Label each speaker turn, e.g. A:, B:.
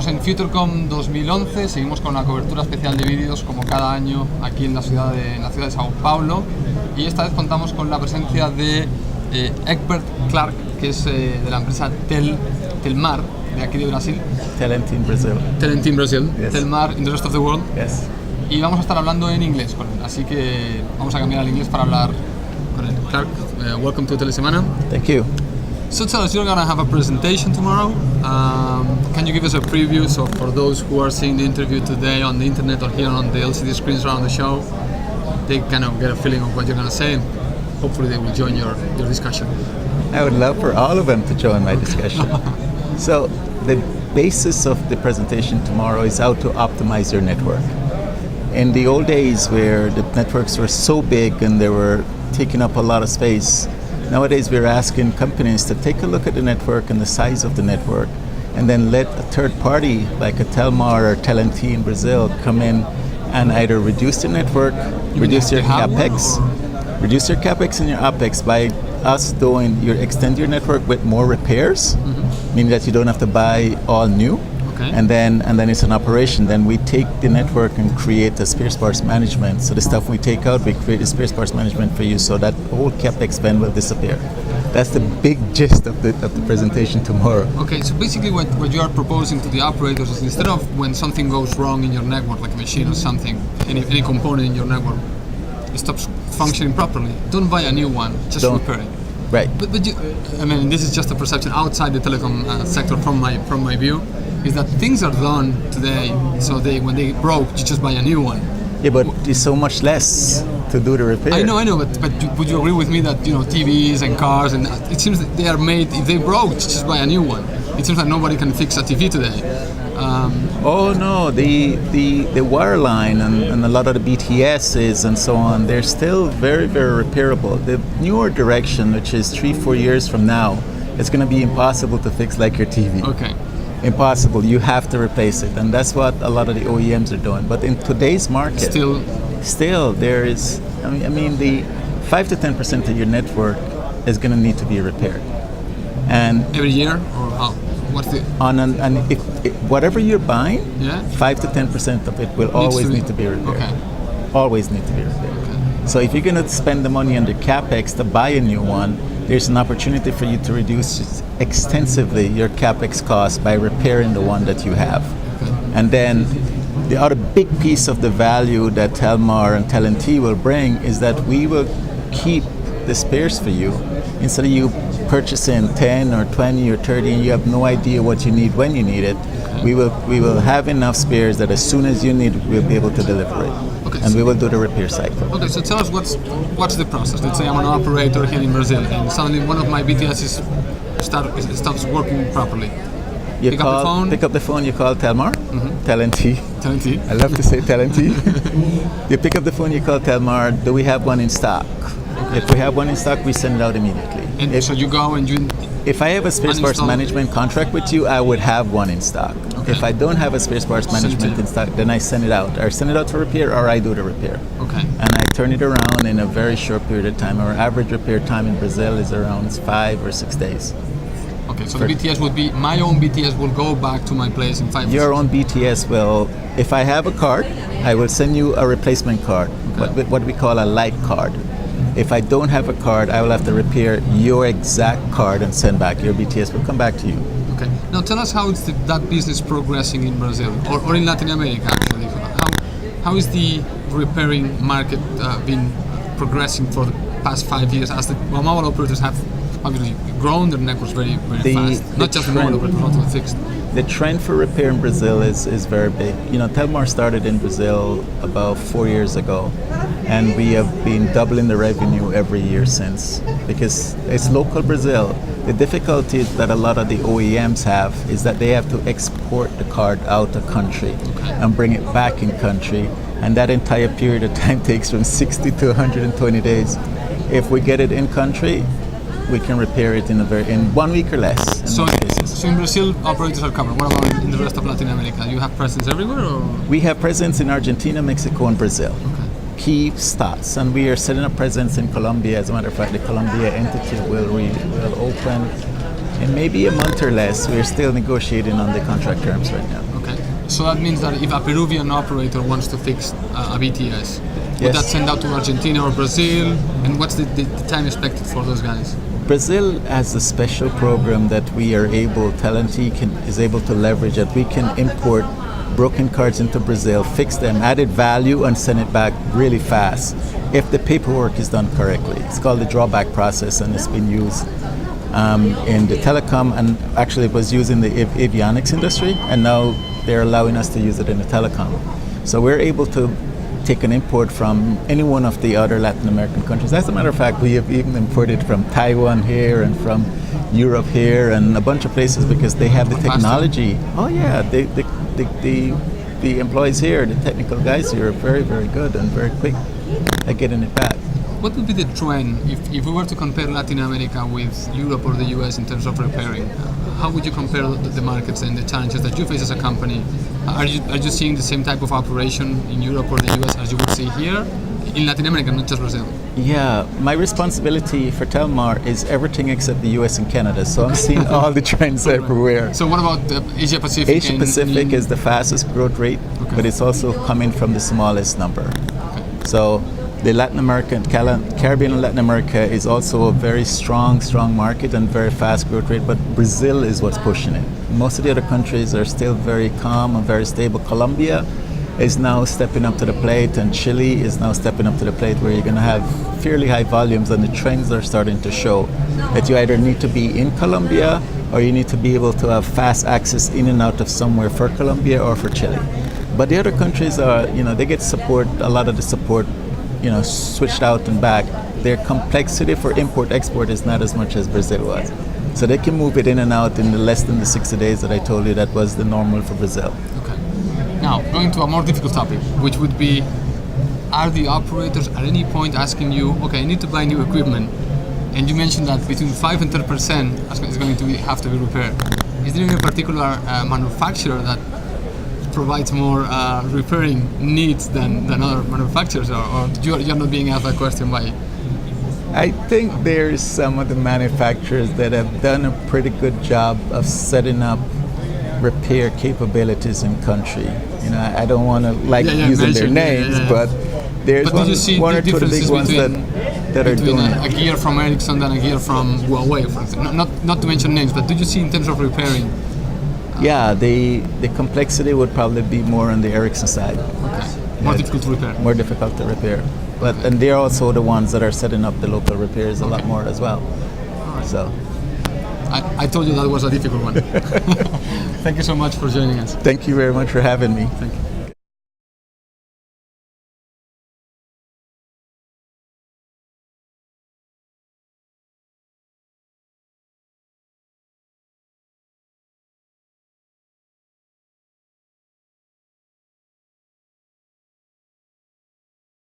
A: Estamos en FutureCom 2011, seguimos con la cobertura especial de vídeos como cada año aquí en la ciudad de Sao Paulo, y esta vez contamos con la presencia de Egbert Clarke, que es de la empresa Telmar, de aquí de Brasil.
B: Team Brazil.
A: Yes. Telmar in the rest of the world.
B: Yes.
A: Y vamos a estar hablando en inglés con él, así que vamos a cambiar al inglés para hablar con él. Clarke, welcome to Telesemana.
B: Thank you.
A: So tell us, you're going to have a presentation tomorrow. Can you give us a preview, so for those who are seeing the interview today on the internet or here on the LCD screens around the show, they kind of get a feeling of what you're going to say, and hopefully they will join your discussion.
B: I would love for all of them to join my discussion. So the basis of the presentation tomorrow is how to optimize your network. In the old days where the networks were so big and they were taking up a lot of space, nowadays we're asking companies to take a look at the network and the size of the network, and then let a third party like a Telmar or Telenti in Brazil come in and either reduce the network, reduce your capex and your opex by us extend your network with more repairs, meaning that you don't have to buy all new. Okay. And then it's an operation. Then we take the network and create a spare parts management. So the stuff we take out, we create a spare parts management for you, so that whole capex spend will disappear. That's the big gist of the presentation tomorrow. Okay, so basically what you are proposing to the operators is, instead of when something goes wrong in your network, like a machine or something, any component in your network, it stops functioning properly, don't buy a new one, just repair it. Right. But you, I mean, this is just a perception outside the telecom sector from my view, is that things are done today, so when they broke, you just buy a new one. Yeah, but it's so much less to do the repair. I know, but would you agree with me that, you know, TVs and cars, and it seems that they are made, if they broke, just buy a new one. It seems like nobody can fix a TV today. Oh no, the wireline and a lot of the BTSs and so on, they're still very, very repairable. The newer direction, which is 3-4 years from now, it's going to be impossible to fix like your TV. Okay. Impossible. You have to replace it, and that's what a lot of the OEMs are doing. But in today's market, still there is. I mean, the 5 to 10% of your network is going to need to be repaired, and every year, or how? What's the whatever you're buying, 5 to 10% of it will always need to be repaired. Okay. Always need to be repaired. Okay. So if you're going to spend the money under capex to buy a new one, there's an opportunity for you to reduce extensively your capex costs by repairing the one that you have. Okay. And then the other big piece of the value that Telmar and Telenti will bring is that we will keep the spares for you. Instead of you purchasing 10 or 20 or 30 and you have no idea what you need when you need it, we will have enough spares that as soon as you need it, we'll be able to deliver it. Okay, and we will do the repair cycle. Okay, so tell us what's the process. Let's say I'm an operator here in Brazil, and suddenly one of my BTSs stops working properly. You pick up the phone, you call Telmar, Telenti. I love to say Telenti. You pick up the phone, you call Telmar, do we have one in stock? Okay. If we have one in stock, we send it out immediately. And so you go and if I have a spare parts management contract with you, I would have one in stock. Okay. If I don't have a spare parts management in stock, then I send it out. I send it out for repair, or I do the repair. Okay. And I turn it around in a very short period of time. Our average repair time in Brazil is around 5 or 6 days. Okay, so the BTS would be, my own BTS will go back to my place in 5 years. Your own BTS will, if I have a card, I will send you a replacement card, what we call a light card. If I don't have a card, I will have to repair your exact card and send back. Your BTS will come back to you. Okay. Now tell us how is that business progressing in Brazil, or in Latin America actually. How is the repairing market been progressing for the past 5 years, as the mobile operators have obviously grown their networks very, very fast? Not just the mobile operators, but also the fixed. The trend for repair in Brazil is very big. You know, Telmar started in Brazil about 4 years ago, and we have been doubling the revenue every year since, because it's local Brazil. The difficulty that a lot of the OEMs have is that they have to export the card out of country and bring it back in country, and that entire period of time takes from 60 to 120 days. If we get it in country, we can repair it in 1 week or less. So in Brazil, operators are covered. What about in the rest of Latin America? You have presence everywhere, or? We have presence in Argentina, Mexico, and Brazil. Okay. Key spots, and we are setting up presence in Colombia. As a matter of fact, the Colombia entity will open in maybe a month or less. We're still negotiating on the contract terms right now.
A: So that means that if a Peruvian operator wants to fix a BTS, would
B: Yes.
A: that send out to Argentina or Brazil? And what's the time expected for those guys?
B: Brazil has a special program that we are able, Talenti is able to leverage, that we can import broken cards into Brazil, fix them, added value, and send it back really fast if the paperwork is done correctly. It's called the drawback process, and it's been used in the telecom, and actually it was used in the avionics industry, and now they're allowing us to use it in the telecom. So we're able to take an import from any one of the other Latin American countries. As a matter of fact, we have even imported from Taiwan here and from Europe here and a bunch of places because they have the technology. Oh yeah, the employees here, the technical guys here are very, very good and very quick at getting it back.
A: What would be the trend if we were to compare Latin America with Europe or the US in terms of repairing? How would you compare the markets and the challenges that you face as a company? Are you seeing the same type of operation in Europe or the US as you would see here? In Latin America, not just Brazil.
B: Yeah, my responsibility for Telmar is everything except the US and Canada, so I'm seeing all the trends everywhere.
A: So what about Asia Pacific?
B: Asia Pacific is the fastest growth rate, but it's also coming from the smallest number.
A: Okay.
B: So the Latin American, Caribbean and Latin America is also a very strong market and very fast growth rate, but Brazil is what's pushing it. Most of the other countries are still very calm and very stable. Colombia is now stepping up to the plate, and Chile is now stepping up to the plate, where you're going to have fairly high volumes, and the trends are starting to show that you either need to be in Colombia or you need to be able to have fast access in and out of somewhere for Colombia or for Chile. But the other countries are, they get support, a lot of the support, switched out and back. Their complexity for import-export is not as much as Brazil was. So they can move it in and out in less than the 60 days that I told you that was the normal for Brazil.
A: Okay. Now, going to a more difficult topic, which would be, are the operators at any point asking you, okay, I need to buy new equipment, and you mentioned that between 5 and 10% is going to have to be repaired. Is there any particular manufacturer that provides more repairing needs than other manufacturers, or you're not being asked that question by?
B: I think there's some of the manufacturers that have done a pretty good job of setting up repair capabilities in country. I don't want to using their names, but there's one or two of the big ones that are doing
A: a gear from Ericsson than a gear from Huawei, for instance. Not to mention names, but do you see in terms of repairing?
B: Yeah, the complexity would probably be more on the Ericsson side.
A: Okay. More difficult to repair.
B: More difficult to repair. But and they're also the ones that are setting up the local repairs a lot more as well.
A: Right.
B: So
A: I told you that was a difficult one. Thank you so much for joining us.
B: Thank you very much for having me.
A: Thank you.